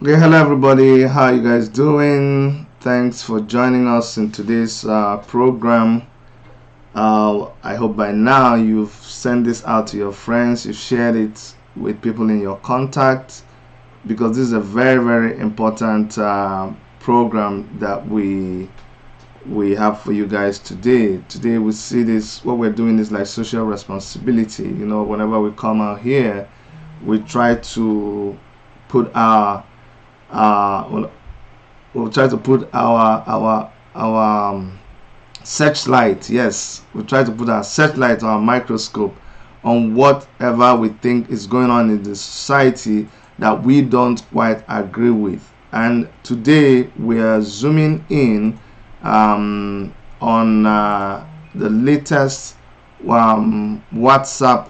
Okay, hello everybody. How you guys doing? Thanks for joining us in today's program. I hope by now you've sent this out to your friends, you've shared it with people in your contact, because this is a very, very important program that we have for you guys today. Today we see this. What we're doing is like social responsibility. Whenever we come out here, we try to put well, we'll try to put our searchlight. Yes, we try to put our searchlight, our microscope, on whatever we think is going on in the society that we don't quite agree with. And today we are zooming in on the latest WhatsApp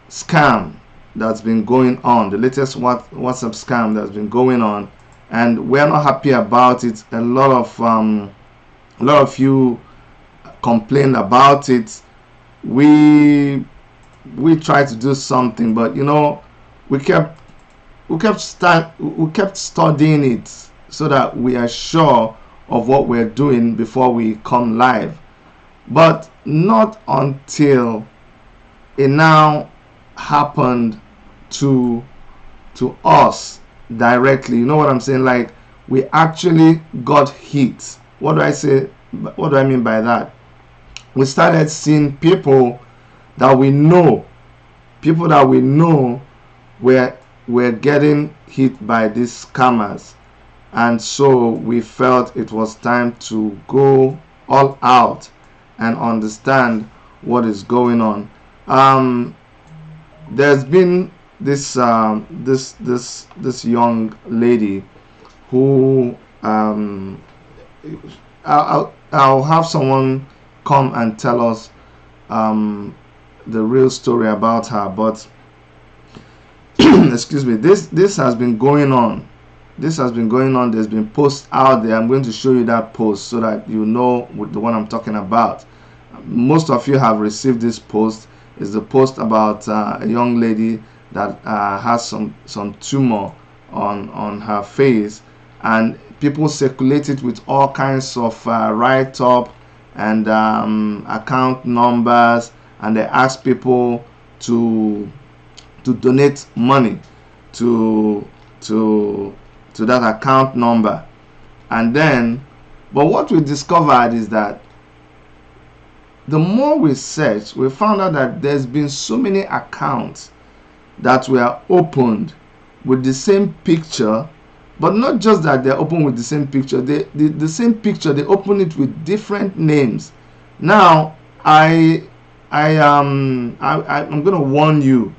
scam that's been going on, the latest WhatsApp scam that's been going on, and we're not happy about it. A lot of you complained about it. We tried to do something, but we kept we kept studying it so that we are sure of what we're doing before we come live. But not until it now happened to us directly. You know what I'm saying? Like, we actually got hit. What do I say? What do I mean by that? We started seeing that we know people that we know were getting hit by these scammers, and so we felt it was time to go all out and understand what is going on. There's been this young lady who I'll have someone come and tell us the real story about her, but excuse me, this has been going on. There's been posts out there. I'm going to show you that post so that you know the one I'm talking about. Most of you have received this post. It's the post about a young lady that has some tumor on her face, and people circulate it with all kinds of write-up and account numbers, and they ask people to donate money to that account number. And then, but what we discovered is that the more we searched, we found out that there's been so many accounts that were opened with the same picture. But not just that they're open with the same picture, the same picture, they open it with different names. Now, I'm going to warn you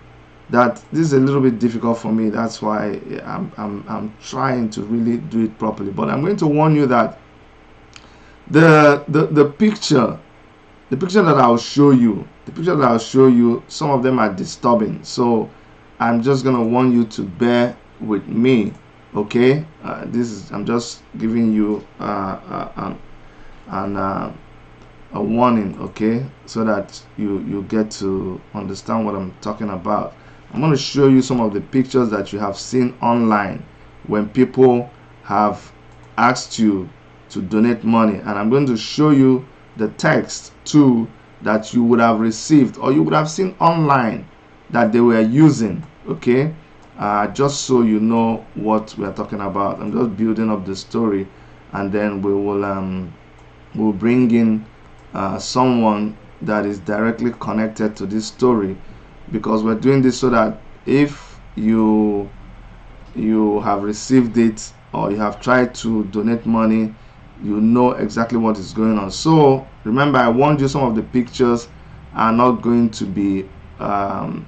that this is a little bit difficult for me. That's why I'm trying to really do it properly. But I'm going to warn you that the picture that I'll show you, some of them are disturbing. So I'm just going to warn you to bear with me. Okay, I'm just giving you a warning, okay, so that you get to understand what I'm talking about. I'm going to show you some of the pictures that you have seen online when people have asked you to donate money, and I'm going to show you the text too that you would have received or you would have seen online that they were using. Okay, just so you know what we are talking about. I'm just building up the story, and then we'll bring in someone that is directly connected to this story, because we're doing this so that if you have received it or you have tried to donate money, you know exactly what is going on. So remember, I warned you, some of the pictures are not going to be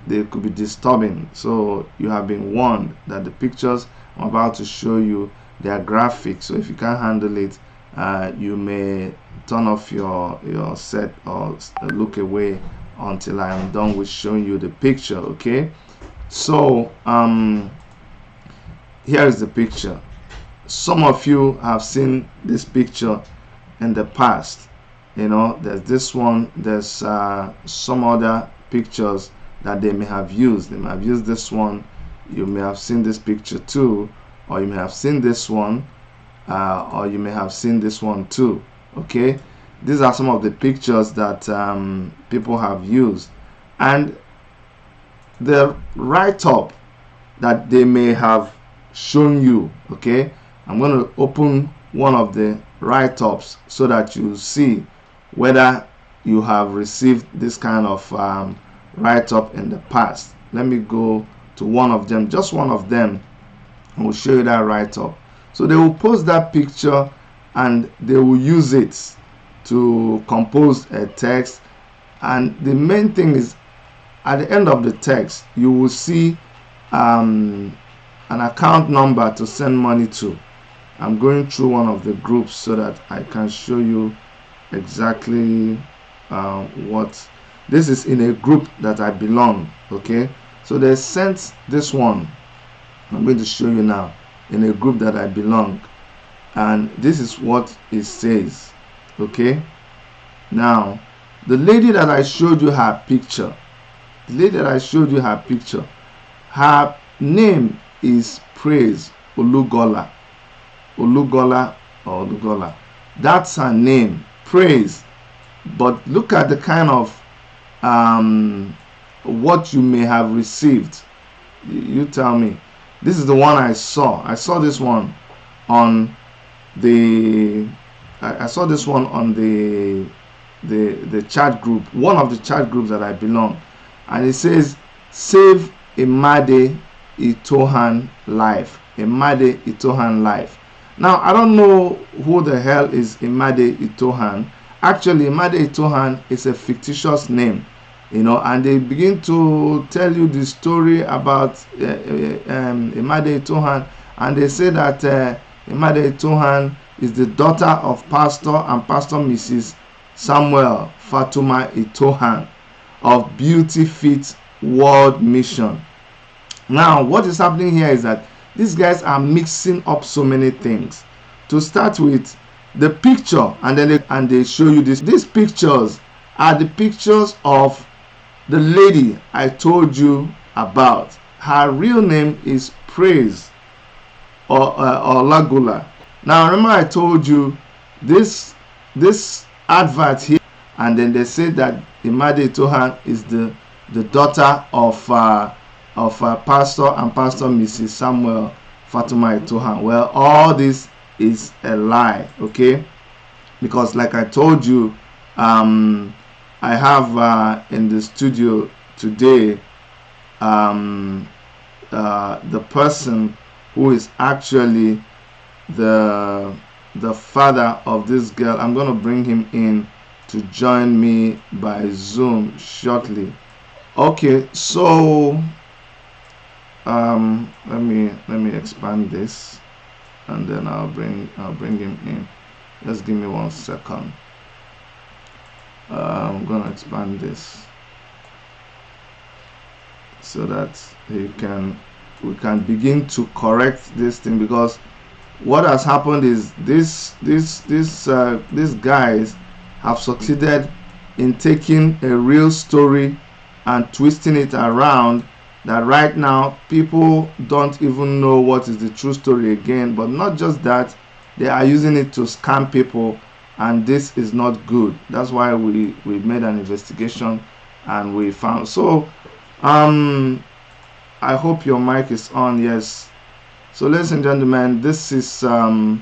they could be disturbing. So you have been warned that the pictures I'm about to show you, they are graphic. So if you can't handle it, you may turn off your set or look away until I am done with showing you the picture. Okay, so here is the picture. Some of you have seen this picture in the past. There's this one, there's some other pictures that they may have used. They may have used this one. You may have seen this picture too. or you may have seen this one, or you may have seen this one too. Okay, these are some of the pictures that people have used, and the write-up that they may have shown you. Okay, I'm going to open one of the write-ups so that you see whether you have received this kind of write-up in the past. Let me go to one of them, just one of them, and we'll show you that write-up. So they will post that picture and they will use it to compose a text, and the main thing is at the end of the text you will see an account number to send money to. I'm going through one of the groups so that I can show you exactly what this is in a group that I belong. Okay, so they sent this one. I'm going to show you now in a group that I belong, and this is what it says. Okay, now the lady that I showed you her picture, her name is Praise Olugola. Olugola. That's her name, Praise. But look at the kind of what you may have received. You tell me. This is the one I saw. I saw this one on the the chat group, one of the chat groups that I belong, and it says save Imade Itohan life. Imade Itohan life. Now I don't know who the hell is Imade Itohan. Actually, Imade Itohan is a fictitious name, and they begin to tell you the story about Imade Itohan, and they say that Imade Itohan is the daughter of Pastor and Pastor Mrs. Samuel Fatuma Itohan of Beauty Fit World Mission. Now, what is happening here is that these guys are mixing up so many things. To start with, the picture, and then they show you this. These pictures are the pictures of the lady I told you about. Her real name is Praise or Olugola. Now, remember I told you this advert here, and then they said that Imade Itohan is the daughter of Pastor and Pastor Mrs. Samuel Fatuma Itohan. Well, all this is a lie, okay? Because like I told you, I have in the studio today the person who is actually the father of this girl. I'm going to bring him in to join me by Zoom shortly. Okay, so let me expand this, and then I'll bring him in. Just give me 1 second. I'm gonna expand this so that we can begin to correct this thing, because what has happened is these guys have succeeded in taking a real story and twisting it around, that right now people don't even know what is the true story again. But not just that, they are using it to scam people, and this is not good. That's why we made an investigation and we found. So I hope your mic is on. Yes. So ladies and gentlemen, this is a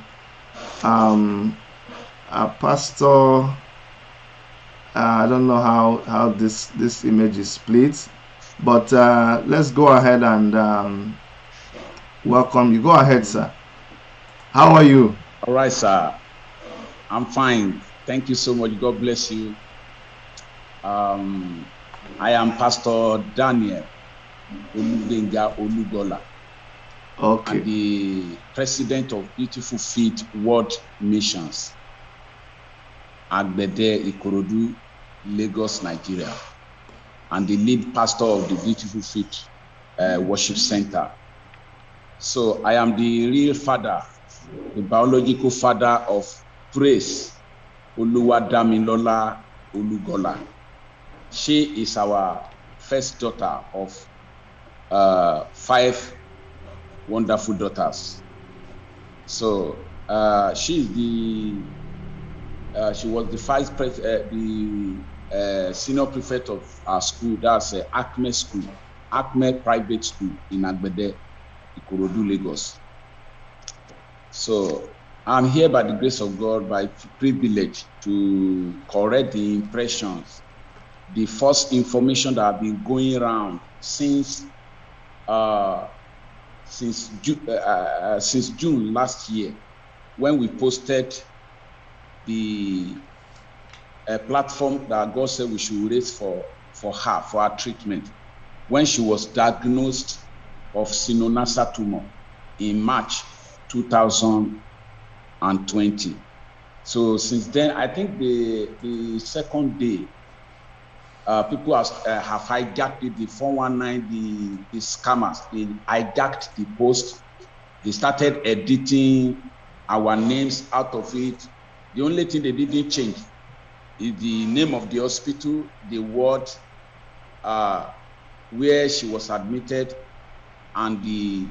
pastor. I don't know how this image is split, but let's go ahead and welcome you. Go ahead, sir. How are you? All right, sir. I'm fine. Thank you so much. God bless you. I am Pastor Daniel Olugola. Okay. I'm the president of Beautiful Feet World Missions, Agbede Ikorodu, Lagos, Nigeria, and the lead pastor of the Beautiful Feet Worship Center. So I am the real father, the biological father of Praise Oluwadamilola Olugola. She is our first daughter of 5 wonderful daughters. So she was the vice president, the senior prefect of our school. That's Acme School, Acme Private School in Agbede, Ikorodu, Lagos. So I'm here by the grace of God, by privilege, to correct the impressions, the false information that have been going around since June last year, when we posted the platform that God said we should raise for her, for her treatment, when she was diagnosed of sinonasa tumor in March 2020. So since then, I think the second day, people have hijacked it, the 419, the scammers, they hijacked the post. They started editing our names out of it. The only thing they didn't change is the name of the hospital, the ward where she was admitted, and the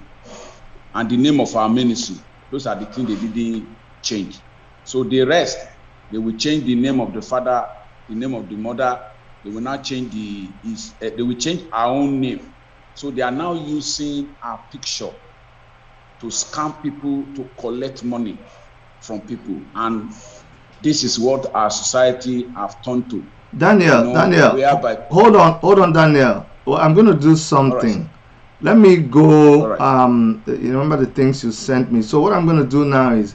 name of our ministry. Those are the things they didn't change. So the rest, they will change the name of the father, the name of the mother. They will not change they will change our own name. So they are now using our picture to scam people, to collect money from people. And this is what our society have turned to. Daniel, hold on, Daniel. Well, I'm going to do something. Right. Let me go. Right. You remember the things you sent me. So what I'm going to do now is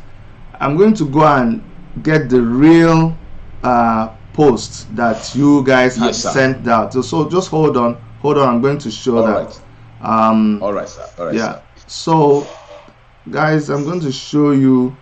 I'm going to go and get the real post that you guys have sent out. So just hold on. I'm going to show that. Right. All right, sir. All right, yeah. Sir. So, guys, I'm going to show you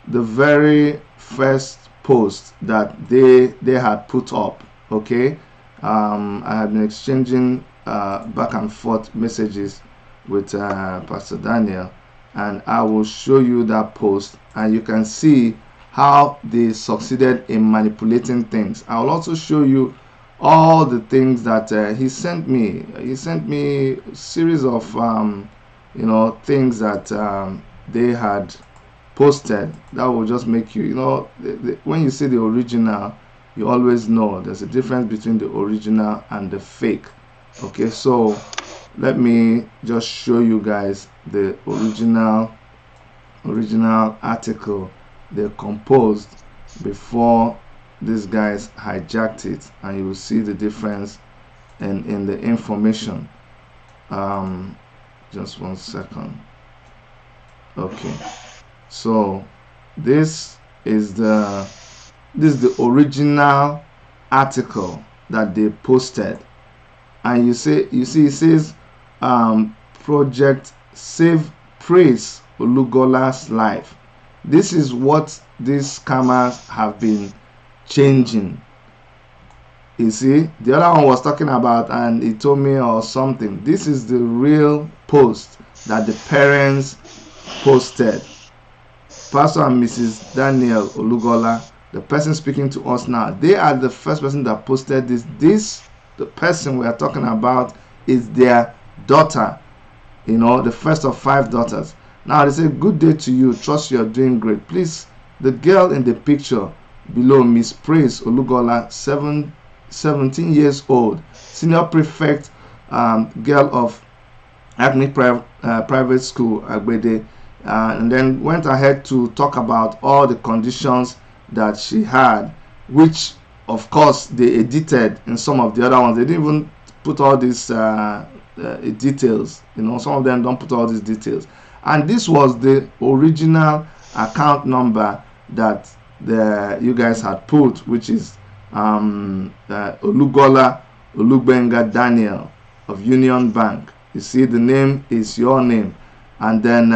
the very first post that they had put up. Okay. I have been exchanging back and forth messages with Pastor Daniel, and I will show you that post, and you can see how they succeeded in manipulating things. I will also show you all the things that he sent me. He sent me a series of things that they had posted that will just make you, when you see the original, you always know there's a difference between the original and the fake. Okay, so let me just show you guys the original article they composed before these guys hijacked it, and you will see the difference in the information. Just 1 second. Okay, so this is the original article that they posted, and you see it says Project Save Praise Olugola's life. This is what these scammers have been changing. You see, the other one was talking about, and he told me or something. This is the real post that the parents posted. Pastor and Mrs. Daniel Olugola, the person speaking to us now, they are the first person that posted this. The person we are talking about is their daughter, the first of 5 daughters. Now they say, "Good day to you, trust you are doing great. Please, the girl in the picture below, Miss Praise Olugola, 17 years old, senior prefect, girl of Acme Private School, Agbede," and then went ahead to talk about all the conditions that she had, which of course they edited in some of the other ones. They didn't even put all these details. Some of them don't put all these details. And this was the original account number that you guys had put, which is Olugola Olugbenga Daniel of Union Bank. You see, the name is your name. And then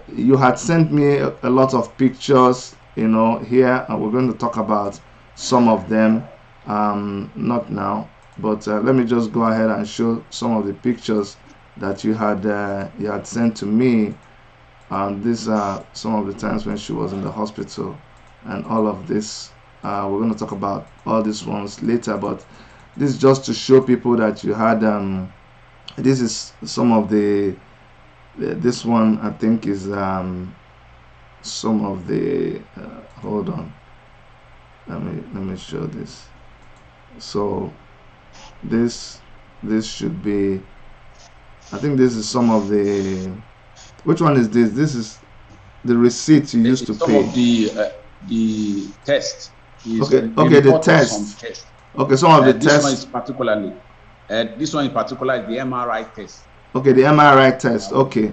you had sent me a lot of pictures, here, and we're going to talk about some of them. Not now, but let me just go ahead and show some of the pictures that you had sent to me. These are some of the times when she was in the hospital and all of this. We're going to talk about all these ones later, but this is just to show people that you had this is some of this one I think is some of the hold on, let me show this. So this should be, I think this is some of the, which one is this? This is the receipt you used to Some pay. of the test is Okay, the okay, the report of some test. tests. Okay, some of the This one tests. is particularly this one in particular is the MRI test. Okay, the MRI test. Okay.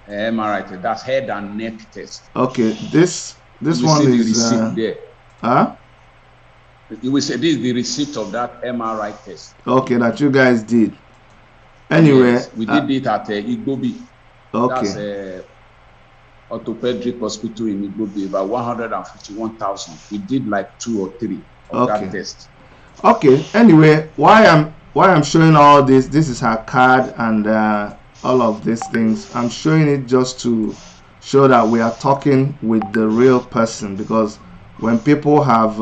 MRI test, that's head and neck test. Okay, this You will one see the is receipt there. huh? You will say this is the receipt of that MRI test. Okay, that you guys did. Anyway, Yes, we did it at Igbobi. okay. That's a orthopedic hospital in Igbobi, about 151,000. We did like 2 or 3 of that test. Okay. Anyway, why I'm showing all this? This is her card and all of these things. I'm showing it just to show that we are talking with the real person, because when people have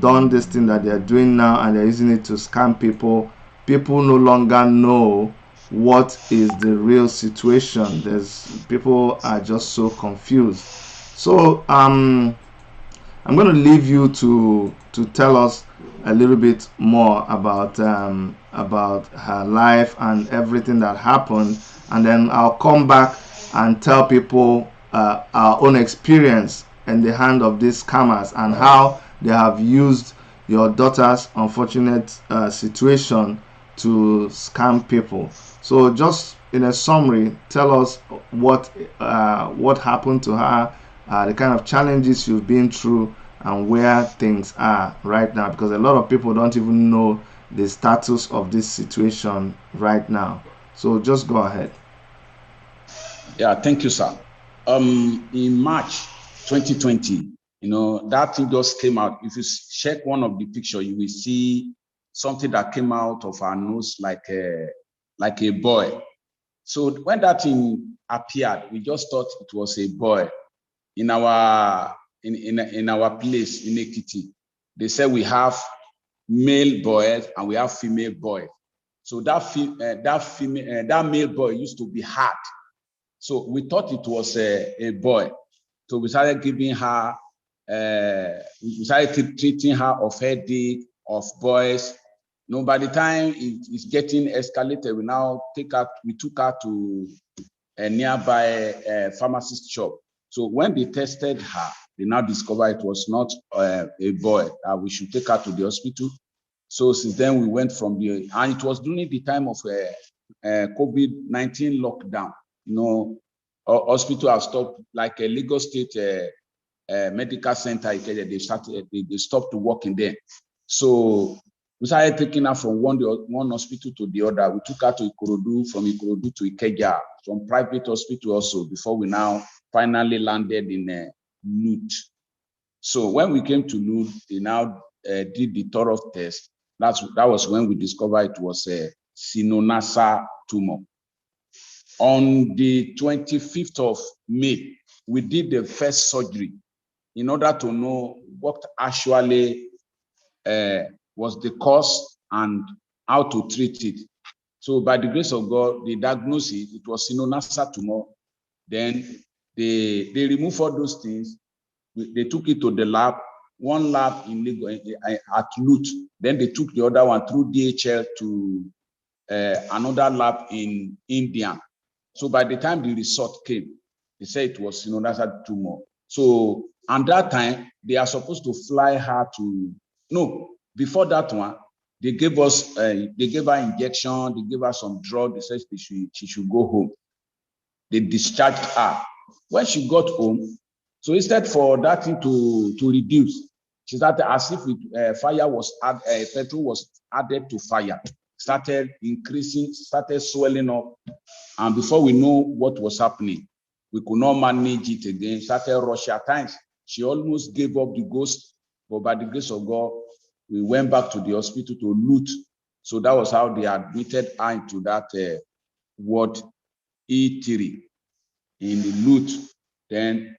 done this thing that they are doing now and they're using it to scam people, people no longer know what is the real situation. People are just so confused. So I'm going to leave you to tell us a little bit more about her life and everything that happened, and then I'll come back and tell people our own experience in the hand of these scammers and how they have used your daughter's unfortunate situation to scam people. So, just in a summary, tell us what happened to her, the kind of challenges you've been through, and where things are right now, because a lot of people don't even know the status of this situation right now. So just go ahead. Yeah, thank you, sir. In March 2020, that thing just came out. If you check one of the picture, you will see something that came out of our nose like a boy. So when that thing appeared, we just thought it was a boy. In our place in Ekiti, they said we have male boys and we have female boys. So that male boy used to be hard. So we thought it was a boy. So we started giving her, we started treating her of headache, of boys. By the time it's getting escalated, we took her to a nearby pharmacist shop. So when they tested her, they now discovered it was not a boy, that we should take her to the hospital. So since then we went from the, and it was during the time of COVID-19 lockdown. Hospital have stopped, like a Lagos State medical center. They stopped working there. So we started taking her from one hospital to the other. We took her to Ikorodu, from Ikorodu to Ikeja, from private hospital also, before we now finally landed in Lut. So when we came to Lut, they now did the thorough test. That was when we discovered it was a sinonasa tumor. On the 25th of May, we did the first surgery in order to know what actually was the cause and how to treat it. So by the grace of God, the diagnosis, it was sinonasa tumor. Then they removed all those things. They took it to the lab, one lab in Lagos, at Lut. Then they took the other one through DHL to another lab in India. So by the time the result came, they said it was sinonasa tumor. So at that time, they are supposed to fly her to, no, before that one, they gave her injection, they gave her some drug, they said she should go home. They discharged her. When she got home, so instead for that thing to reduce, she started as if petrol was added to fire, started increasing, started swelling up. And before we know what was happening, we could not manage it again, started rushing at times. She almost gave up the ghost, but by the grace of God, we went back to the hospital to Lut. So that was how they admitted her into that ward E3 in the Lut. Then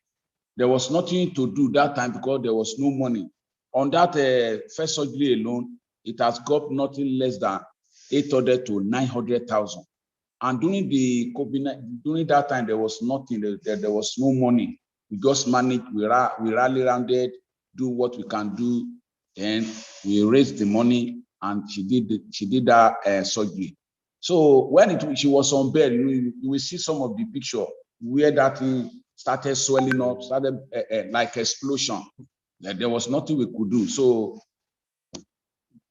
there was nothing to do that time because there was no money. On that first surgery alone, it has got nothing less than 800 to 900,000. And during the COVID, during that time, there was nothing. There was no money. We just managed. We rally rounded, do what we can do. Then we raised the money, and she did that surgery. So when she was on bed, you will see some of the picture where that thing started swelling up, started like explosion. There was nothing we could do. So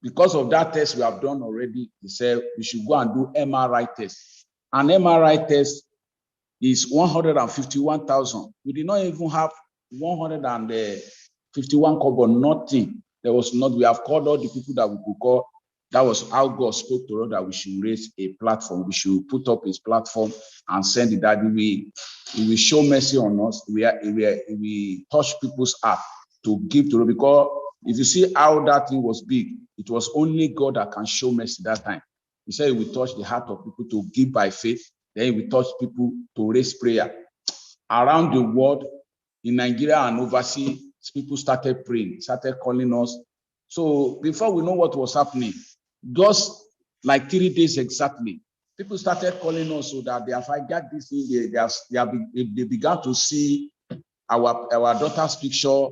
because of that test we have done already, he said we should go and do MRI test. An MRI test is 151,000. We did not even have 151 kobo, nothing. There was not. We have called all the people that we could call. That was how God spoke to us that we should raise a platform. We should put up his platform and send it that we will show mercy on us. We touch people's heart to give to them, because if you see how that thing was big, it was only God that can show mercy that time. He said we touch the heart of people to give by faith. Then we touch people to raise prayer. Around the world, in Nigeria and overseas, people started praying, started calling us. So before we know what was happening, just like 3 days exactly, people started calling us so that they have got this thing. They began to see our daughter's picture,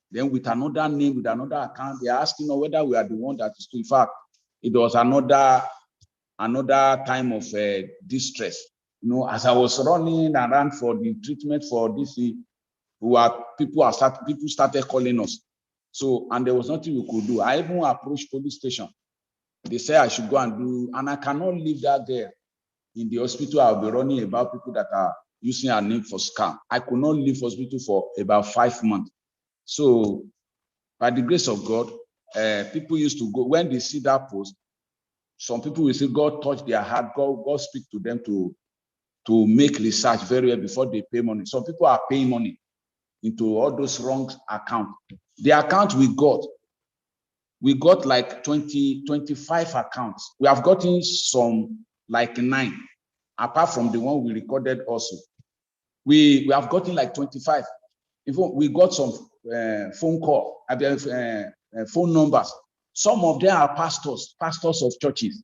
then with another name, with another account. They are asking us whether we are the one that is to. In fact, it was another time of distress. As I was running around for the treatment for this, people started calling us. So, and there was nothing we could do. I even approached police station. They said I should go and do, and I cannot leave that girl in the hospital. I'll be running about people that are using her name for scam. I could not leave hospital for about 5 months. So, by the grace of God, people used to go, when they see that post, some people will say God touched their heart, God speak to them to make research very well before they pay money. Some people are paying money into all those wrong accounts. The account we got like 25 accounts. We have gotten some like 9, apart from the one we recorded also. We have gotten like 25. We got some phone call, phone numbers. Some of them are pastors of churches.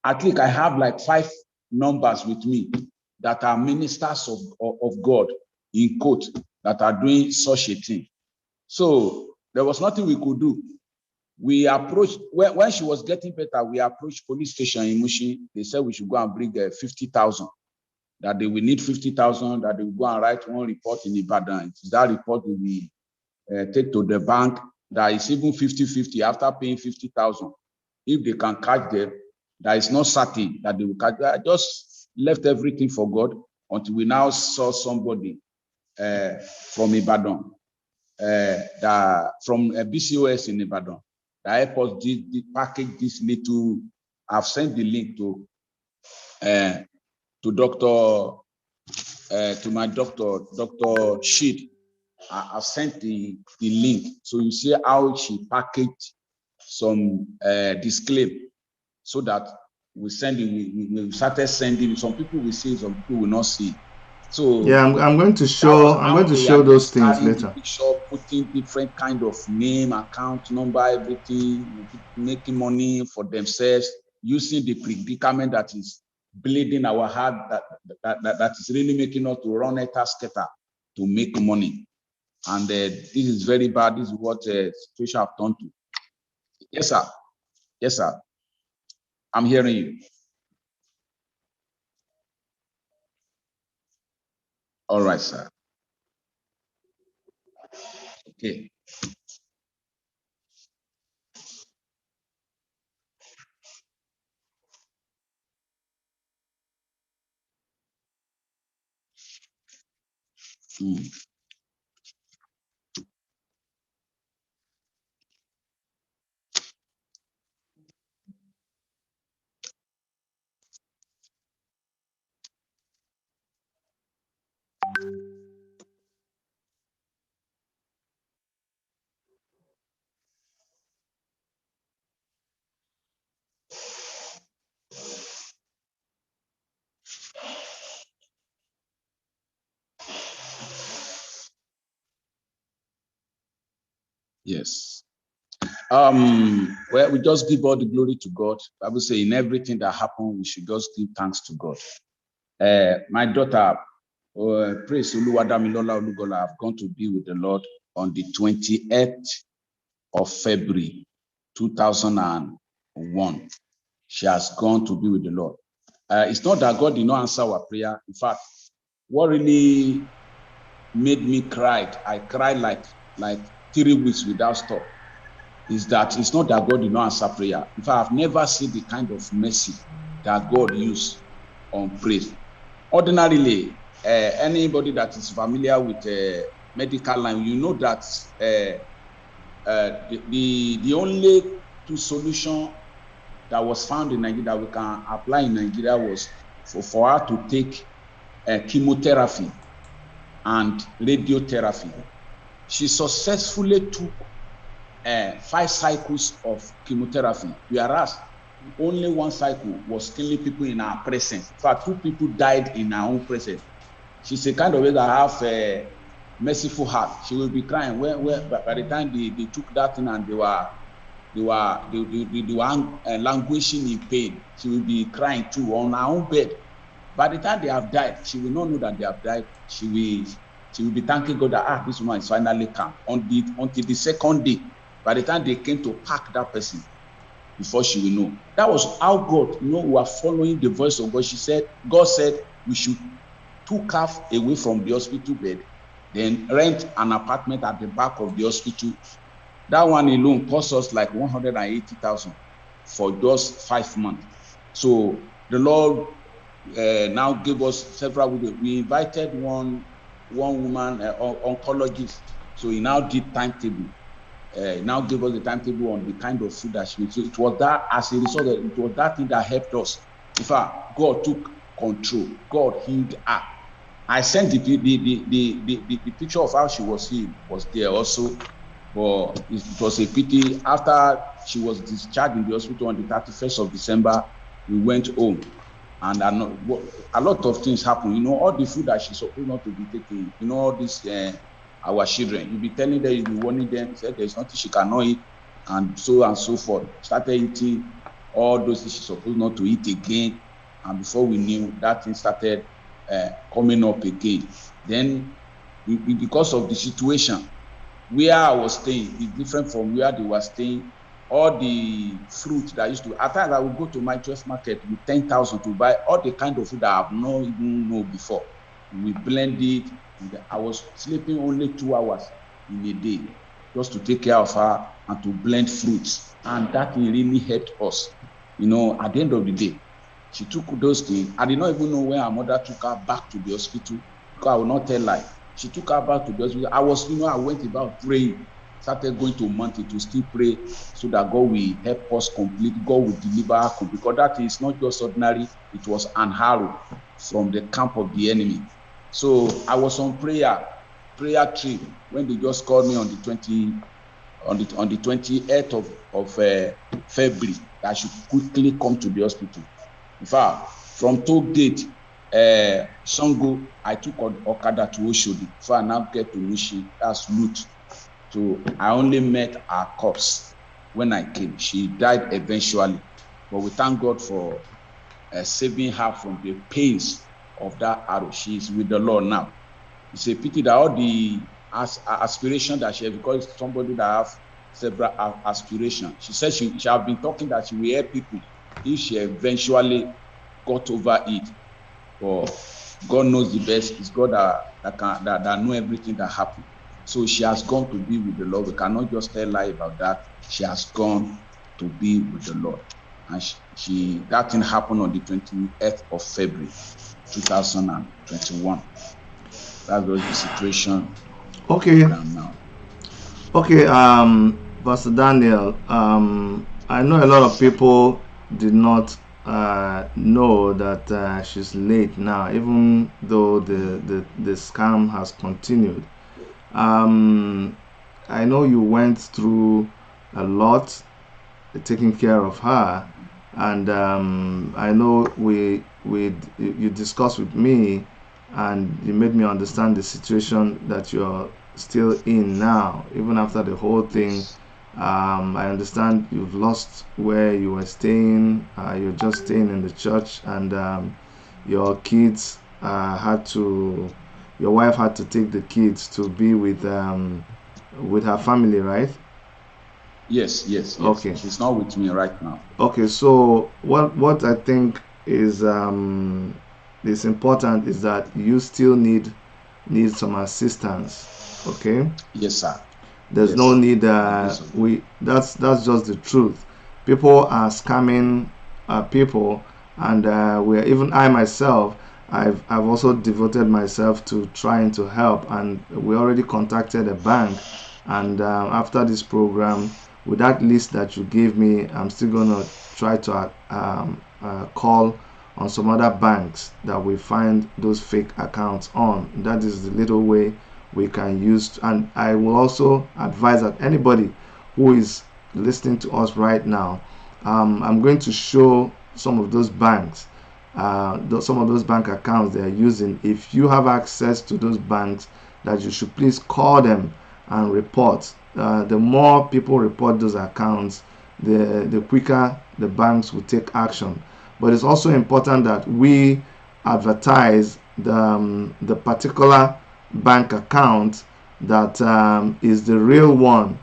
At least I have like 5 numbers with me that are ministers of God, in quote, that are doing such a thing. So there was nothing we could do. We approached, when she was getting better, we approached police station in Mushi. They said we should go and bring 50,000, that they will need 50,000, that they will go and write one report in Ibadan. It's that report we take to the bank, that is even 50-50 after paying 50,000. If they can catch them, that is not certain that they will catch them. I just left everything for God until we now saw somebody from Ibadan, from BCOS in Ibadan, that helped us package this little. I've sent the link to Dr. To my doctor, Dr. Sheed. I've sent the link, so you see how she packaged some disclaim, so that we started sending. Some people will see, some people will not see. So yeah, I'm going to show those things later. Picture, putting different kind of name, account number, everything, making money for themselves, using the predicament that is bleeding our heart, that is really making us to run a scatter to make money. And this is very bad. This is what situation have done to. Yes, sir. Yes, sir. I'm hearing you. All right, sir. Okay. Yes. Well, we just give all the glory to God. Bible say in everything that happened, we should just give thanks to God. My daughter, praise Olugola, have gone to be with the Lord on the 28th of February 2001. She has gone to be with the Lord. It's not that God did not answer our prayer. In fact, what really made me cry, I cried like 3 weeks without stop, is that it's not that God did not answer prayer. In fact, I've never seen the kind of mercy that God used on praise. Ordinarily, anybody that is familiar with medical line, you know that the only two solution that was found in Nigeria that we can apply in Nigeria was for her to take chemotherapy and radiotherapy. She successfully took 5 cycles of chemotherapy, whereas only 1 cycle was killing people in our presence. In fact, 2 people died in our own presence. She's a kind of way that have a merciful heart. She will be crying by the time they took that thing and they were languishing in pain. She will be crying too on her own bed. By the time they have died, she will not know that they have died. She will be thanking God that this woman is finally calm. Until the second day, by the time they came to pack that person, before she will know. That was how God, we are following the voice of God. God said we should took her away from the hospital bed, then rent an apartment at the back of the hospital. That one alone cost us like 180,000 for just 5 months. So the Lord now gave us several. We invited one woman, oncologist. So he now did timetable. Now gave us the timetable on the kind of food that she would. So it was that, as a result, it was that thing that helped us. In fact, God took control. God healed her. I sent the picture of how she was healed was there also, but it was a pity. After she was discharged in the hospital on the 31st of December, we went home, and a lot of things happened. All the food that she's supposed not to be taking. All this. Our children, you'll be telling them, you'll be warning them, said there's nothing she cannot eat, and so forth. Started eating all those things she's supposed not to eat again, and before we knew, that thing started coming up again. Then, because of the situation, where I was staying is different from where they were staying. All the fruit that I used to, at times I would go to my choice market with 10,000 to buy all the kind of food that I've not even known before. We blend it. I was sleeping only 2 hours in a day just to take care of her and to blend fruits. And that really helped us. At the end of the day, she took those things. I did not even know when her mother took her back to the hospital, because I will not tell lie. She took her back to the hospital. I went about praying, started going to mountain to still pray so that God will help us complete, God will deliver her complete. Because that is not just ordinary, it was an arrow from the camp of the enemy. So I was on prayer trip when they just called me on the 28th of February that I should quickly come to the hospital. In fact, from toll gate, Sango, I took Okada to Oshodi. So I now get to Nishi, that's Lut. So I only met her corpse when I came. She died eventually, but we thank God for saving her from the pains of that arrow. She is with the Lord now. It's a pity that all the aspiration that she has, because somebody that have several aspirations. She said she have been talking that she will help people if she eventually got over it. But God knows the best. It's God that know everything that happened. So she has gone to be with the Lord. We cannot just tell lie about that. She has gone to be with the Lord. And that thing happened on the 28th of February 2021. That was the situation. Okay. Now. Okay, Pastor Daniel, I know a lot of people did not know that she's late now, even though the scam has continued. I know you went through a lot taking care of her, and I know you discussed with me, and you made me understand the situation that you're still in now, even after the whole thing I understand you've lost where you were staying. You're just staying in the church, and your kids had to. Your wife had to take the kids to be with her family, right? Yes, yes, yes. Okay. She's not with me right now. Okay. So what I think is important is that you still need some assistance. Okay. Yes, sir. There's no Yes. need. By the grace of God. That's just the truth. People are scamming people, and we're even I myself. I've also devoted myself to trying to help, and we already contacted a bank, and after this program, with that list that you gave me, I'm still gonna try to call on some other banks that we find those fake accounts on. That is the little way we can use. And I will also advise that anybody who is listening to us right now, I'm going to show some of those banks, some of those bank accounts they are using. If you have access to those banks, that you should please call them and report. The more people report those accounts, the quicker the banks will take action. But it's also important that we advertise the particular bank account that is the real one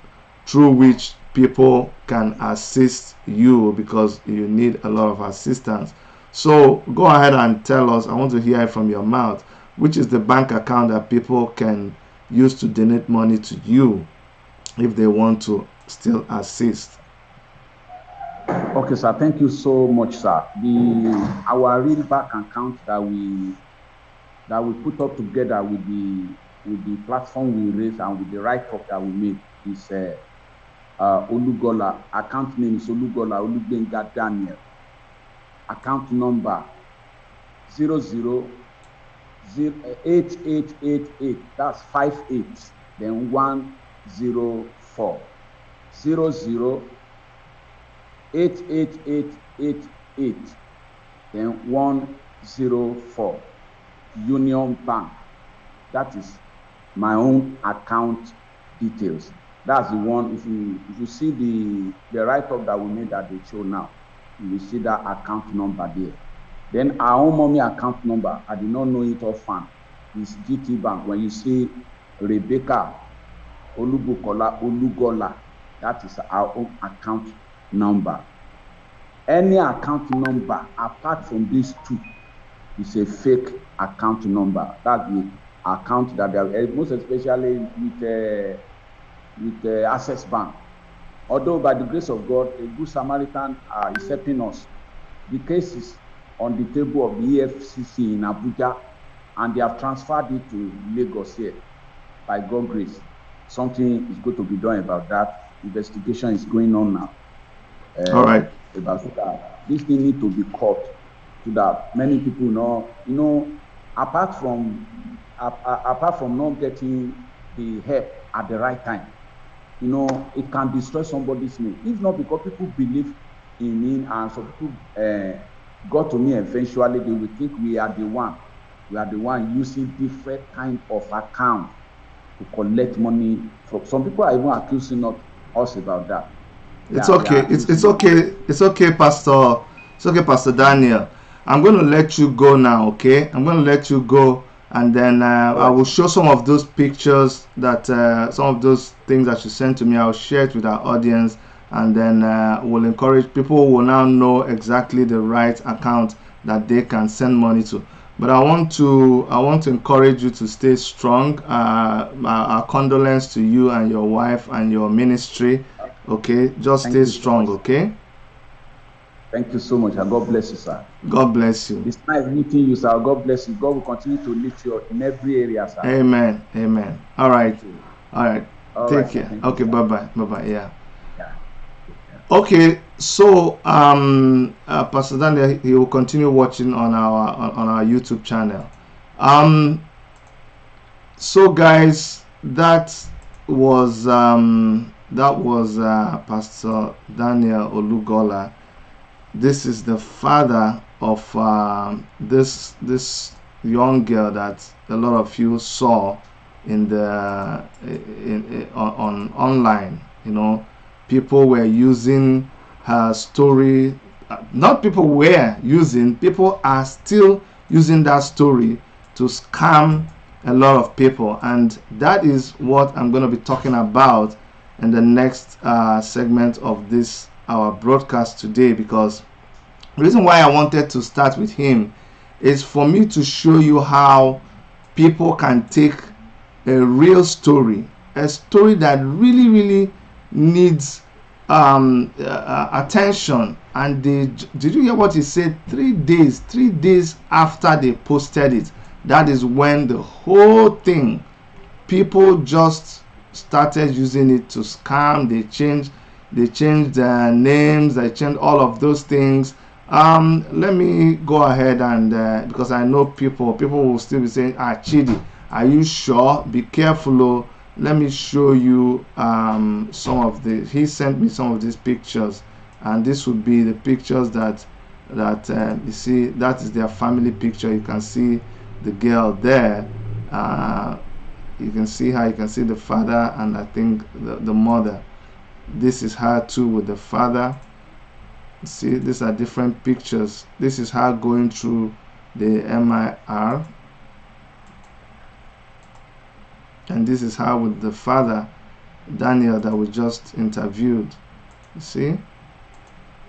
through which people can assist you, because you need a lot of assistance. So go ahead and tell us. I want to hear it from your mouth. Which is the bank account that people can use to donate money to you if they want to still assist? Okay, sir. Thank you so much, sir. Our real bank account that we put up together with the platform we raised and with the write-up that we made is Olugola. Account name is Olugola Olubenga Daniel. Account number 008888. That's 58. Then 104 008888. Then 104. Union Bank. That is my own account details. That's the one. If you see the write-up that we made that they show now, you will see that account number there. Then our own mommy account number, I did not know it offhand, is GT Bank. When you see Rebecca Olugola, that is our own account number. Any account number apart from these two is a fake account number. That's the account that they are, most especially with Access Bank. Although by the grace of God, a good Samaritan is helping us. The case is on the table of the EFCC in Abuja, and they have transferred it to Lagos here. By God's grace, something is going to be done about that. Investigation is going on now. All right. About that. This thing need to be caught, so that many people know, apart from not getting the help at the right time, it can destroy somebody's name. If not because people believe in me, and some people got to me eventually, they will think we are the one using different kind of account to collect money from. Some people are even accusing us about that. It's okay. It's okay. It's okay, Pastor. It's okay, Pastor Daniel. I'm going to let you go now. Okay, I'm going to let you go, and then I will show some of those pictures that some of those things that you sent to me. I'll share it with our audience, and then we'll encourage people who will now know exactly the right account that they can send money to. But I want to encourage you to stay strong. Our condolence to you and your wife and your ministry. Okay, just stay strong. Okay. Thank you so much, and God bless you, sir. God bless you. It's nice meeting you, sir. God bless you. God will continue to lift you in every area, sir. Amen. Amen. All right. All right. Take care. Okay. Bye bye. Bye bye. Yeah. Okay. So Pastor Daniel, he will continue watching on our YouTube channel. So guys, that was Pastor Daniel Olugola. This is the father of this young girl that a lot of you saw on online. People were using her story. Not people were using, people are still using that story to scam a lot of people. And that is what I'm going to be talking about in the next segment of this our broadcast today, because the reason why I wanted to start with him is for me to show you how people can take a real story, a story that really needs attention, and did you hear what he said? 3 days after they posted it, that is when the whole thing, people just started using it to scam. They changed their names, they changed all of those things. Let me go ahead and because I know people will still be saying, Chidi, are you sure? Be careful. Oh. Let me show you some of the, he sent me some of these pictures, and this would be the pictures that you see. That is their family picture. You can see the girl there. You can see her, you can see the father, and I think the mother. This is her too with the father. See, these are different pictures. This is her going through the MIR, and this is her with the father, Daniel, that we just interviewed. You see,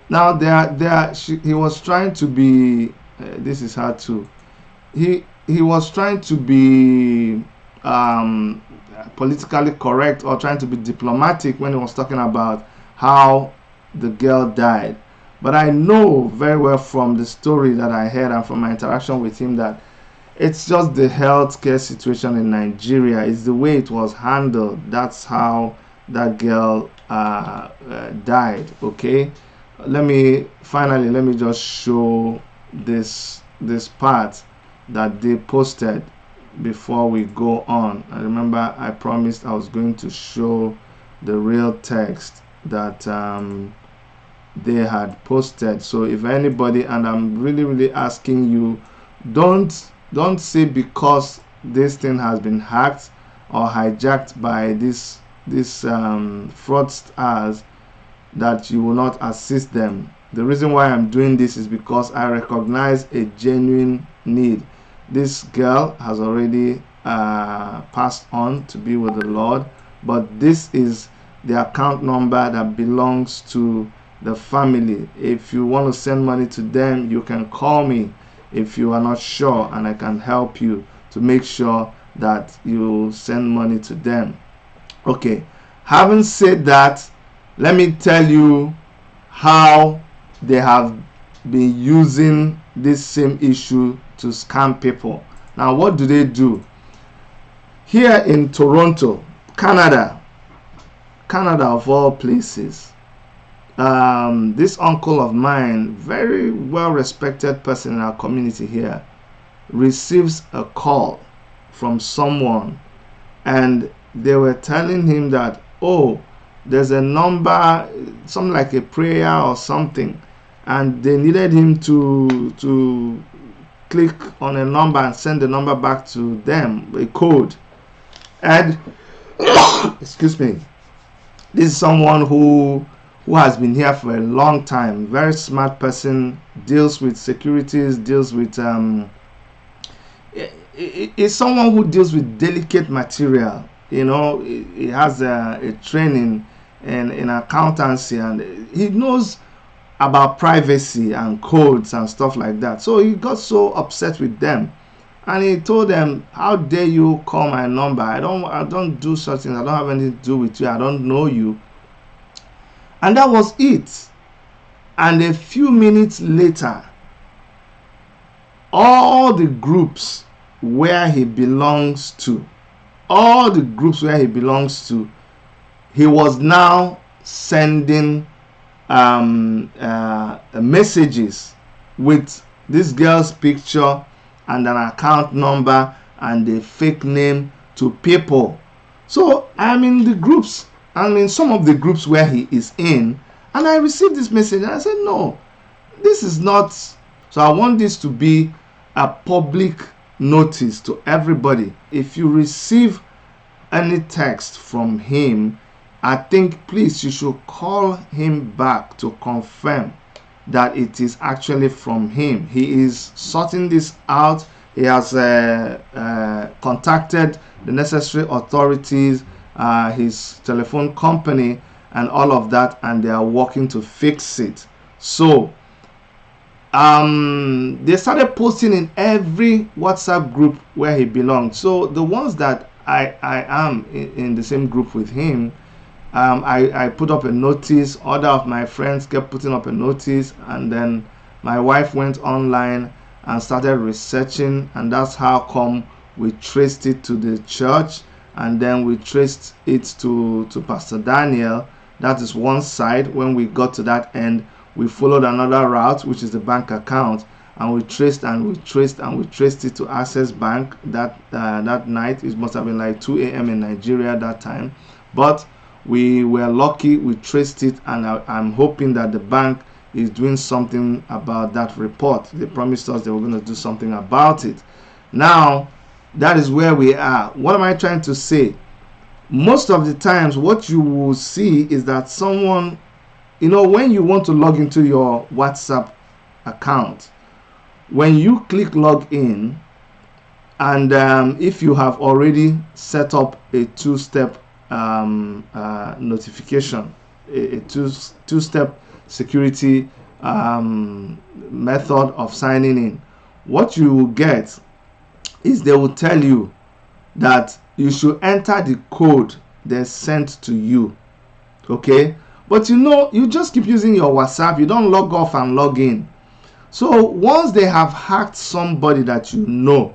now he was trying to be this is her too. He was trying to be politically correct, or trying to be diplomatic when he was talking about how the girl died. But I know very well from the story that I heard and from my interaction with him that it's just the healthcare situation in Nigeria. It's the way it was handled. That's how that girl died. Okay, let me just show this part that they posted before we go on. I remember I promised I was going to show the real text that they had posted. So if anybody, and I'm really asking you, don't say because this thing has been hacked or hijacked by this fraudsters that you will not assist them. The reason why I'm doing this is because I recognize a genuine need. This girl has already passed on to be with the Lord, but this is the account number that belongs to the family. If you want to send money to them, you can call me if you are not sure, and I can help you to make sure that you send money to them. Okay, having said that, let me tell you how they have been using this same issue to scam people. Now, what do they do? Here in Toronto, Canada of all places, this uncle of mine, very well respected person in our community here, receives a call from someone, and they were telling him that, oh, there's a number, something like a prayer or something, and they needed him to click on a number and send the number back to them, a code. And excuse me, this is someone who has been here for a long time, very smart person, deals with securities, deals with is someone who deals with delicate material. You know, he has a training in accountancy, and he knows about privacy and codes and stuff like that. So he got so upset with them, and he told them, how dare you call my number? I don't do such things. I don't have anything to do with you. I don't know you. And that was it. And a few minutes later, all the groups where he belongs to, he was now sending messages with this girl's picture and an account number and a fake name to people. So I'm in the groups, I'm in some of the groups where he is in, and I received this message and I said, no, this is not. So I want this to be a public notice to everybody. If you receive any text from him I think please you should call him back to confirm that it is actually from him. He is sorting this out. He has contacted the necessary authorities, his telephone company, and all of that, and they are working to fix it. So they started posting in every WhatsApp group where he belonged. So the ones that I am in the same group with him, I put up a notice. Other of my friends kept putting up a notice, and then my wife went online and started researching, and that's how come we traced it to the church, and then we traced it to Pastor Daniel. That is one side. When we got to that end, we followed another route, which is the bank account, and we traced it to Access Bank. That night, it must have been like 2 a.m. in Nigeria that time, but we were lucky, we traced it, and I'm hoping that the bank is doing something about that report. They promised us they were going to do something about it. Now, that is where we are. What am I trying to say? Most of the times, what you will see is that someone, when you want to log into your WhatsApp account, when you click log in, and if you have already set up a two-step notification, a two-step security method of signing in, what you will get is they will tell you that you should enter the code they sent to you. Okay, but you just keep using your WhatsApp, you don't log off and log in. So once they have hacked somebody that you know,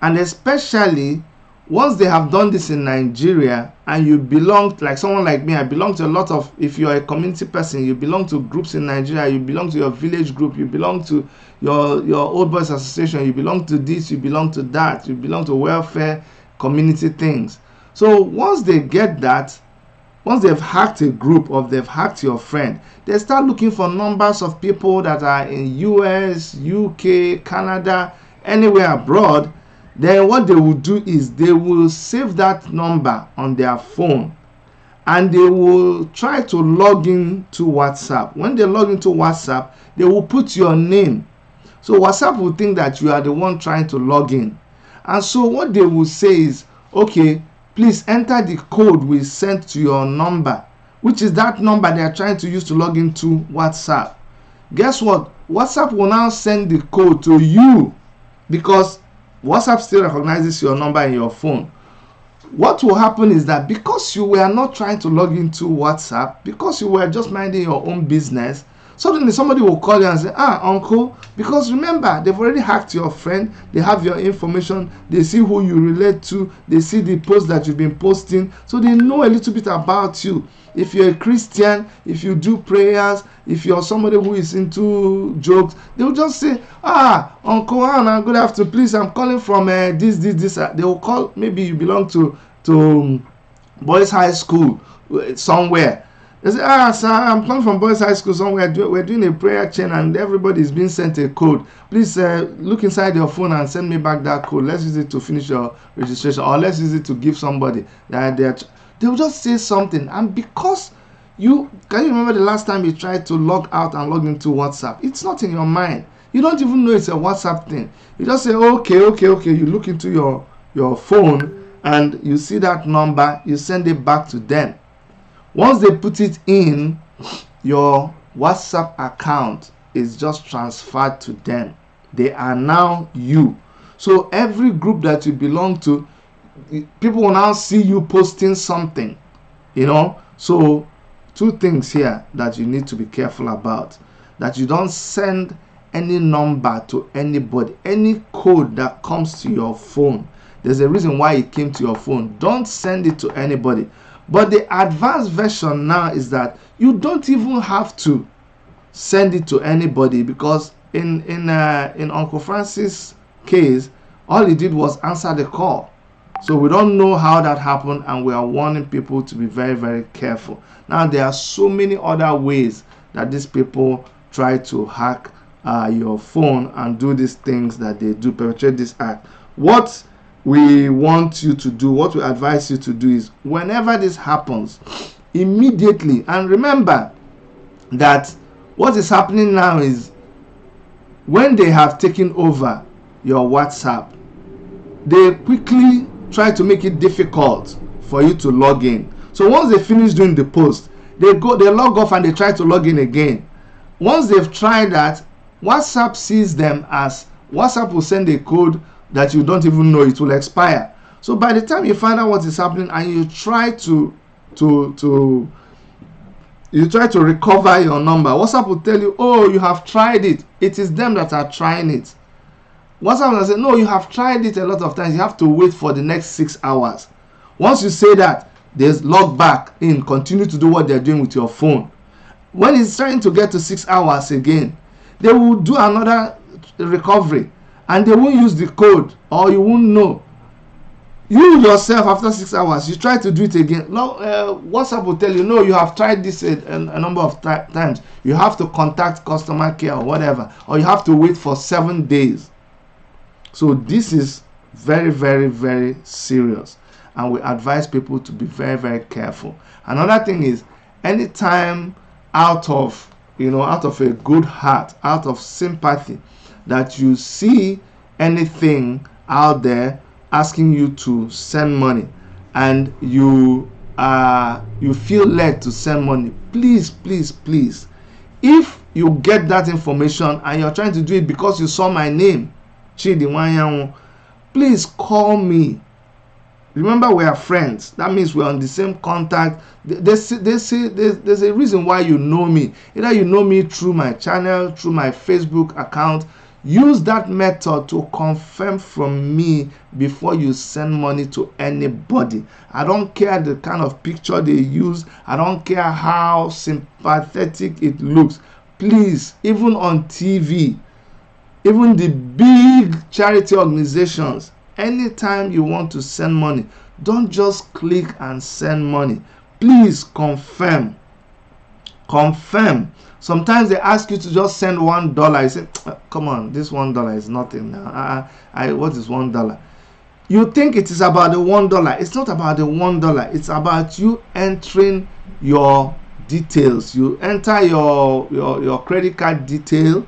and especially once they have done this in Nigeria, and you belong, like someone like me, I belong to a lot of, if you're a community person, you belong to groups in Nigeria, you belong to your village group, you belong to your old boys association, you belong to this, you belong to that, you belong to welfare community things. So once they get that, once they've hacked a group or they've hacked your friend, they start looking for numbers of people that are in US, UK, Canada, anywhere abroad. Then what they will do is they will save that number on their phone, and they will try to log in to WhatsApp. When they log into WhatsApp, they will put your name. So WhatsApp will think that you are the one trying to log in. And so what they will say is, okay, please enter the code we sent to your number, which is that number they are trying to use to log into WhatsApp. Guess what? WhatsApp will now send the code to you, because WhatsApp still recognizes your number in your phone. What will happen is that because you were not trying to log into WhatsApp, because you were just minding your own business, suddenly somebody will call you and say, uncle, because remember, they've already hacked your friend, they have your information, they see who you relate to, they see the posts that you've been posting, so they know a little bit about you. If you're a Christian, if you do prayers, if you're somebody who is into jokes, they will just say, Uncle Anna, good afternoon, please, I'm calling from this. They will call, maybe you belong to Boys High School somewhere. They say, sir, I'm calling from Boys High School somewhere. We're doing a prayer chain and everybody is being sent a code. Please look inside your phone and send me back that code. Let's use it to finish your registration, or let's use it to give somebody that they will just say something. And because can you remember the last time you tried to log out and log into WhatsApp? It's not in your mind. You don't even know it's a WhatsApp thing. You just say, okay. You look into your phone and you see that number, you send it back to them. Once they put it in, your WhatsApp account is just transferred to them. They are now you. So every group that you belong to, people will now see you posting something, So two things here that you need to be careful about: that you don't send any number to anybody, any code that comes to your phone. There's a reason why it came to your phone. Don't send it to anybody. But the advanced version now is that you don't even have to send it to anybody, because in Uncle Francis' case, all he did was answer the call. So we don't know how that happened, and we are warning people to be very, very careful. Now, there are so many other ways that these people try to hack your phone and do these things that they do, perpetrate this act. What we want you to do, what we advise you to do is, whenever this happens, immediately. And remember that what is happening now is, when they have taken over your WhatsApp, they quickly try to make it difficult for you to log in. So once they finish doing the post, they log off and they try to log in again. Once they've tried that, WhatsApp sees them as, WhatsApp will send a code that you don't even know, it will expire. So by the time you find out what is happening and you try to recover your number, WhatsApp will tell you, oh, you have tried it. It is them that are trying it. WhatsApp will say, no, you have tried it a lot of times. You have to wait for the next 6 hours. Once you say that, there's log back in, continue to do what they're doing with your phone. When it's trying to get to 6 hours again, they will do another recovery and they won't use the code, or you won't know. You yourself, after 6 hours, you try to do it again. WhatsApp will tell you, no, you have tried this a number of times. You have to contact customer care or whatever, or you have to wait for 7 days. So this is very, very, very serious, and we advise people to be very, very careful. Another thing is, anytime out of a good heart, out of sympathy, that you see anything out there asking you to send money, and you feel led to send money, please, if you get that information and you're trying to do it because you saw my name, Chidi Wanyanwu, please call me. Remember, we are friends. That means we're on the same contact. There's a reason why you know me. Either you know me through my channel, through my Facebook account. Use that method to confirm from me before you send money to anybody. I don't care the kind of picture they use. I don't care how sympathetic it looks. Please, even on TV, even the big charity organizations, anytime you want to send money, don't just click and send money. Please confirm. Sometimes they ask you to just send $1. You say, come on, this $1 is nothing now. What is $1? You think it is about the $1. It's not about the $1. It's about you entering your details. You enter your credit card detail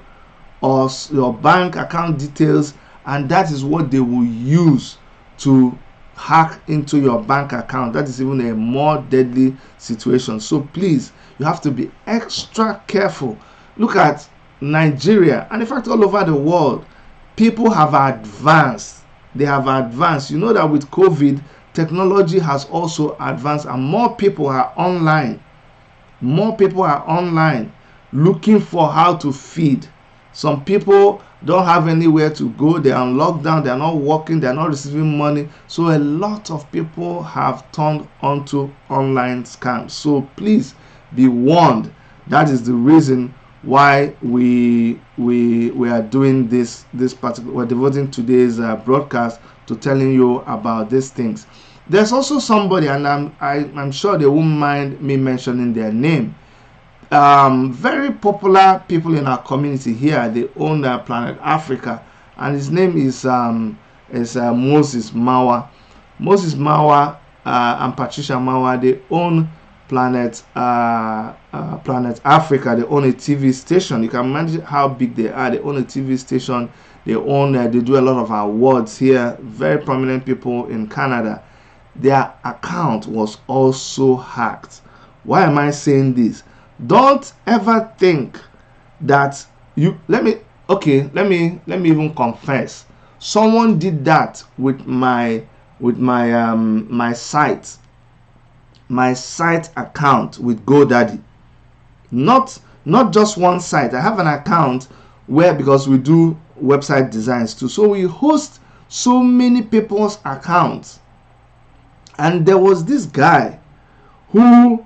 or your bank account details, and that is what they will use to hack into your bank account. That is even a more deadly situation. So please, you have to be extra careful. Look at Nigeria, and in fact all over the world, people have advanced. They have advanced. You know that with COVID, technology has also advanced, and more people are online. More people are online looking for how to feed. Some people don't have anywhere to go. They are on lockdown. They are not working. They are not receiving money. So a lot of people have turned onto online scams. So please be warned. That is the reason why we are doing this particular. We're devoting today's broadcast to telling you about these things. There's also somebody, and I'm sure they won't mind me mentioning their name. Very popular people in our community here. They own Planet Africa, and his name is Moses Mawa. Moses Mawa and Patricia Mawa, they own Planet Africa. They own a TV station. You can imagine how big they are. They own a TV station. They do a lot of awards here. Very prominent people in Canada. Their account was also hacked. Why am I saying this? Don't ever think that let me even confess. Someone did that with my site account with GoDaddy. Not just one site. I have an account where, because we do website designs too, so we host so many people's accounts. And there was this guy who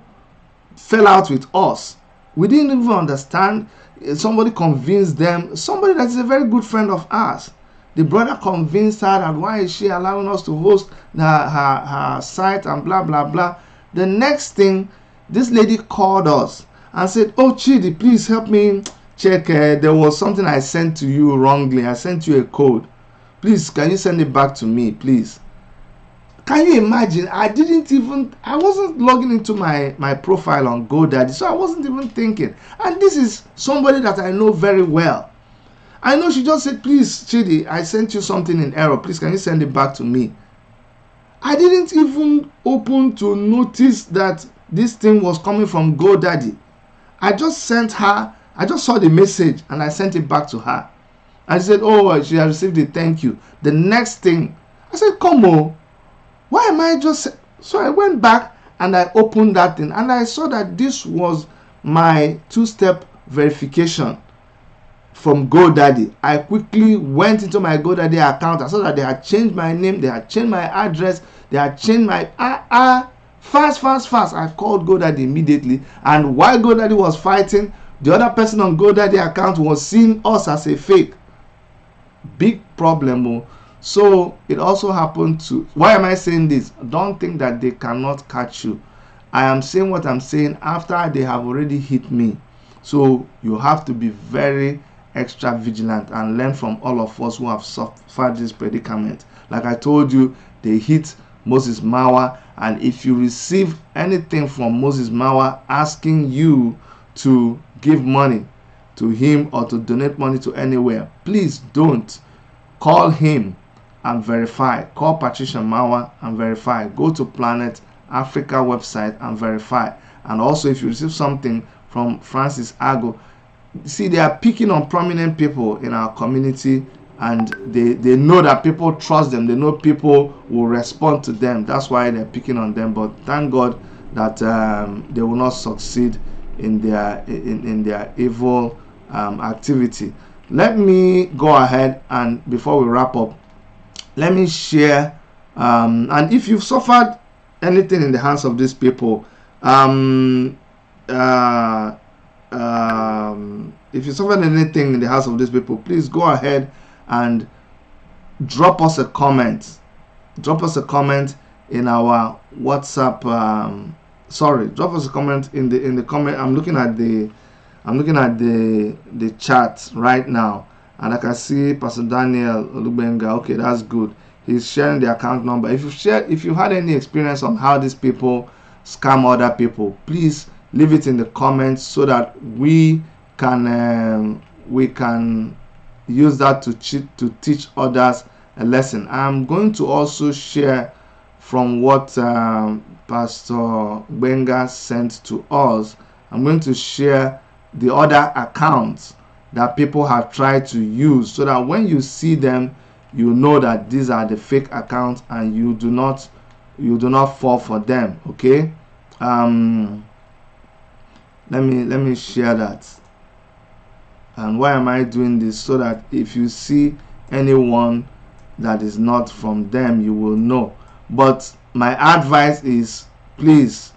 fell out with us. We didn't even understand. Somebody convinced them. Somebody that is a very good friend of ours. The brother convinced her that why is she allowing us to host her site and blah blah blah. The next thing, this lady called us and said, "Oh Chidi, please help me check. There was something I sent to you wrongly. I sent you a code. Please, can you send it back to me, please?" Can you imagine? I wasn't logging into my profile on GoDaddy, so I wasn't even thinking. And this is somebody that I know very well. I know she just said, please, Chidi, I sent you something in error. Please, can you send it back to me? I didn't even open to notice that this thing was coming from GoDaddy. I just sent her, I just saw the message and I sent it back to her. I said, oh, she has received it, thank you. The next thing, I said, come on. Why am I just... So I went back and I opened that thing and I saw that this was my two-step verification from GoDaddy. I quickly went into my GoDaddy account. I saw that they had changed my name, they had changed my address, they had changed my... Fast. I called GoDaddy immediately, and while GoDaddy was fighting, the other person on GoDaddy account was seeing us as a fake. Big problem. So it also happened to... Why am I saying this? Don't think that they cannot catch you. I am saying what I'm saying after they have already hit me. So you have to be very extra vigilant and learn from all of us who have suffered this predicament. Like I told you, they hit Moses Mawa, and if you receive anything from Moses Mawa asking you to give money to him or to donate money to anywhere, please don't. Call him and verify. Call Patricia Mawa and verify. Go to Planet Africa website and verify. And also, if you receive something from Francis Ago, see, they are picking on prominent people in our community, and they know that people trust them. They know people will respond to them. That's why they're picking on them. But thank God that they will not succeed in their evil activity. Let me go ahead, and before we wrap up, let me share, and if you've suffered anything in the hands of these people, if you suffered anything in the hands of these people, please go ahead and drop us a comment. Drop us a comment in our WhatsApp. Drop us a comment in the comment. I'm looking at the chat right now, and I can see Pastor Daniel Olugola. Okay, that's good. He's sharing the account number. If you had any experience on how these people scam other people, please leave it in the comments so that we can use that to teach others a lesson. I'm going to also share from what Pastor Benga sent to us. I'm going to share the other accounts that people have tried to use, so that when you see them, you know that these are the fake accounts and you do not fall for them. Okay, let me share that. And why am I doing this? So that if you see anyone that is not from them, you will know. But my advice is, please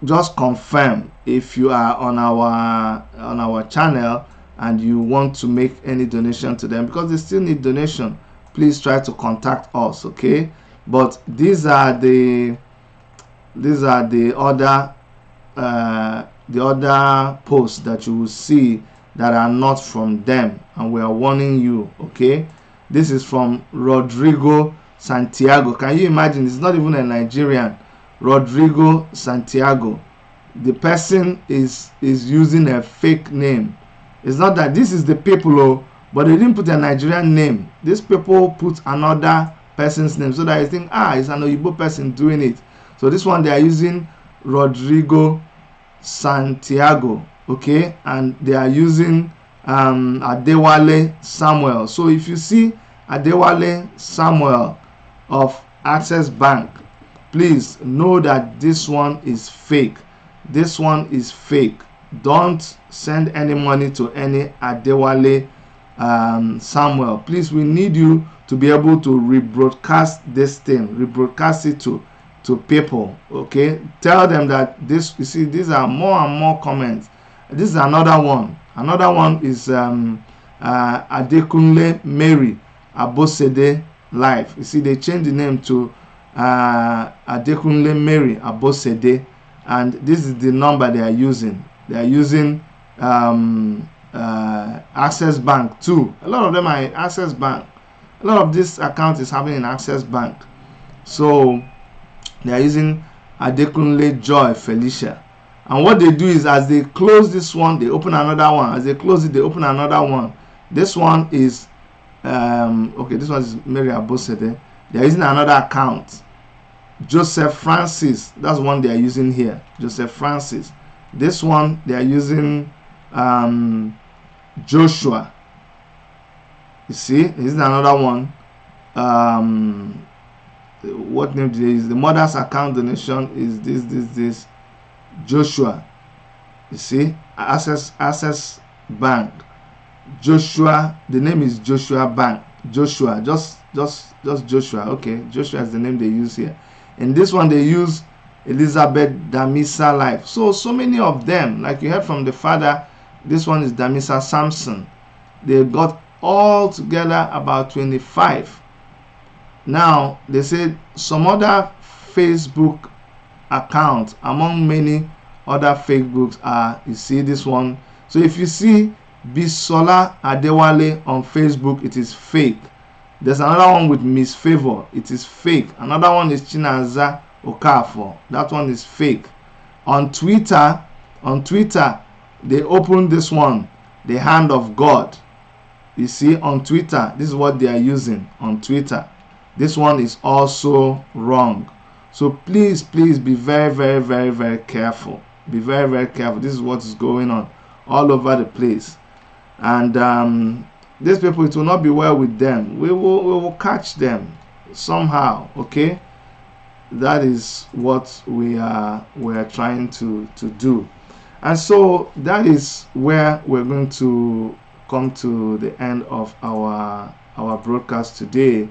just confirm if you are on our channel and you want to make any donation to them, because they still need donation. Please try to contact us, okay? But these are the other posts that you will see that are not from them, and we are warning you, okay? This is from Rodrigo Santiago. Can you imagine? It's not even a Nigerian. Rodrigo Santiago. The person is using a fake name. It's not that this is the people, but they didn't put a Nigerian name. These people put another person's name, so that you think, it's an Oyibo person doing it. So this one, they are using Rodrigo Santiago, okay, and they are using Adewale Samuel. So if you see Adewale Samuel of Access Bank, please know that this one is fake. This one is fake. Don't send any money to any Adewale Samuel. Please, we need you to be able to rebroadcast this thing, rebroadcast it to people, okay? Tell them that this, you see, these are more and more comments. This is another one. Another one is Adekunle Mary Abosede Life. You see, they changed the name to Adekunle Mary Abosede, and this is the number they are using. They are using Access Bank too. A lot of them are in Access Bank. A lot of this account is happening in Access Bank. So they are using Adekunle Joy Felicia. And what they do is, as they close this one, they open another one. As they close it, they open another one. This one is okay, this one is Mary Abosede. They are using another account. Joseph Francis, that's one they are using here. Joseph Francis. This one they are using Joshua. You see, this is another one. What name today is the mother's account donation is this Joshua. You see, Access Bank. Joshua, the name is Joshua Bank. Joshua, just Joshua. Okay, Joshua is the name they use here. And this one they use Elizabeth Damisa Life. So many of them, like you heard from the father, this one is Damisa Samson. They got all together about 25. Now they said some other Facebook accounts among many other Facebooks are, you see this one. So if you see Bisola Adewale on Facebook, it is fake. There's another one with Miss Favor, it is fake. Another one is Chinaza Okafor, that one is fake. On Twitter, they opened this one, the hand of God. You see, on Twitter, this is what they are using on Twitter. This one is also wrong. So please be very careful. Be very careful. This is what is going on all over the place. And these people, it will not be well with them. We will catch them somehow. Okay, that is what we are trying to do. And so that is where we're going to come to the end of our broadcast today.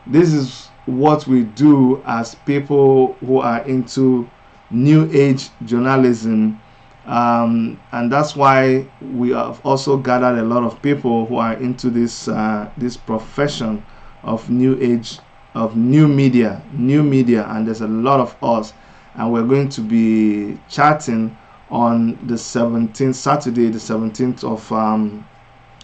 This is what we do as people who are into new age journalism, and that's why we have also gathered a lot of people who are into this profession of new age, of new media, and there's a lot of us, and we're going to be chatting on the 17th, Saturday, the 17th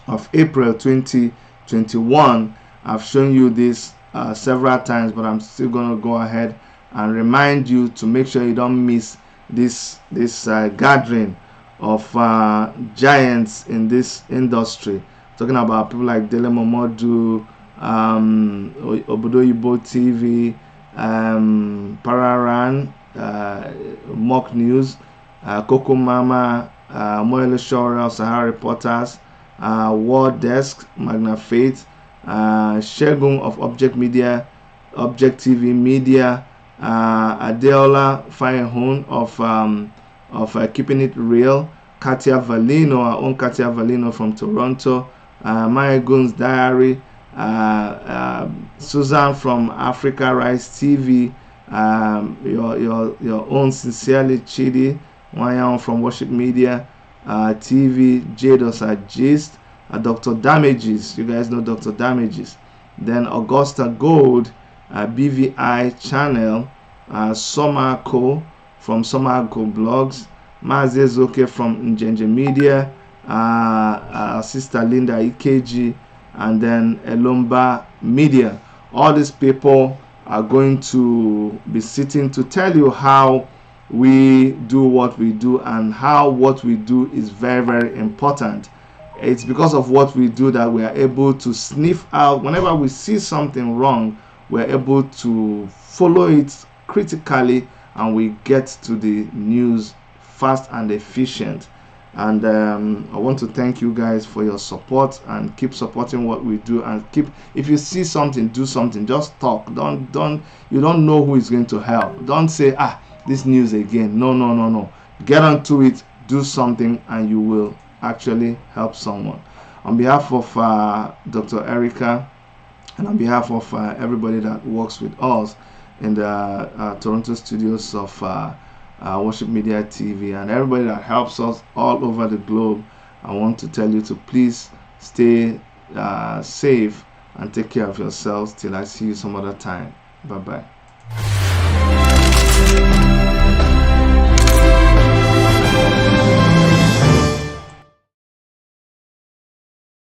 of April 2021. I've shown you this several times, but I'm still going to go ahead and remind you to make sure you don't miss this gathering of giants in this industry. Talking about people like Dele Momodu, Obodo Ibo TV, Pararan, Mock News, Coco Mama, Moele Shora, Sahara Reporters, War Desk, Magna Faith, Shegun of Object Media, Object TV Media, Adeola Firehun of Keeping It Real, Katia Valino, our own Katia Valino from Toronto, Maya Gun's Diary, Susan from Africa Rice TV, your own Sincerely Chidi, Wayan from Worship Media TV, Jados Gist, Dr. Damages, you guys know Dr. Damages, then Augusta Gold, BVI channel, Summer Co from Summer Co Blogs, Maze Zoke from Njenje Media, Sister Linda EKG, and then Elomba Media. All these people are going to be sitting to tell you how we do what we do, and how what we do is very important. It's because of what we do that we are able to sniff out whenever we see something wrong. We're able to follow it critically, and we get to the news fast and efficient. And I want to thank you guys for your support, and keep supporting what we do, and if you see something, do something. Just talk. You don't know who is going to help. Don't say this news again. No. Get onto it, do something, and you will actually help someone. On behalf of Dr. Erica, and on behalf of everybody that works with us in the Toronto studios of Worship Media TV, and everybody that helps us all over the globe, I want to tell you to please stay safe and take care of yourselves till I see you some other time. Bye bye.